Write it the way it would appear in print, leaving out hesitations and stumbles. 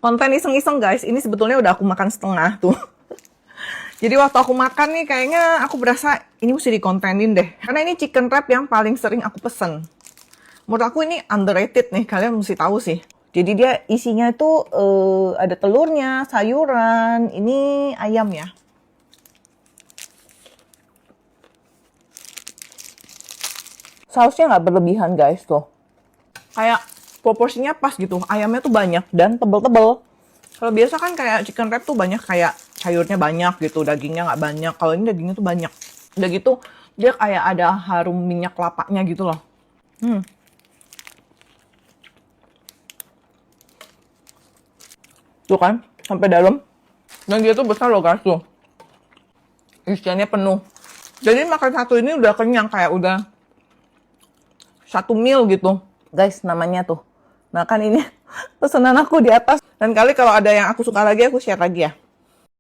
Konten iseng-iseng guys, ini sebetulnya udah aku makan setengah tuh. Jadi waktu aku makan nih kayaknya aku berasa ini mesti dikontenin deh. Karena ini chicken wrap yang paling sering aku pesen. Menurut aku ini underrated nih, kalian mesti tahu sih. Jadi dia isinya tuh ada telurnya, sayuran, ini ayam ya. Sausnya nggak berlebihan guys tuh. Kayak proporsinya pas gitu. Ayamnya tuh banyak dan tebel-tebel. Kalau biasa kan kayak chicken wrap tuh banyak kayak sayurnya banyak gitu, dagingnya nggak banyak. Kalau ini dagingnya tuh banyak. Udah gitu dia kayak ada harum minyak kelapanya gitu loh. Tuh kan, sampai dalam. Dan dia tuh besar loh guys tuh. Isiannya penuh. Jadi makan satu ini udah kenyang, kayak udah satu meal gitu. Guys, namanya tuh. Makan ini pesanan aku di atas. Dan kali kalau ada yang aku suka lagi, aku share lagi ya.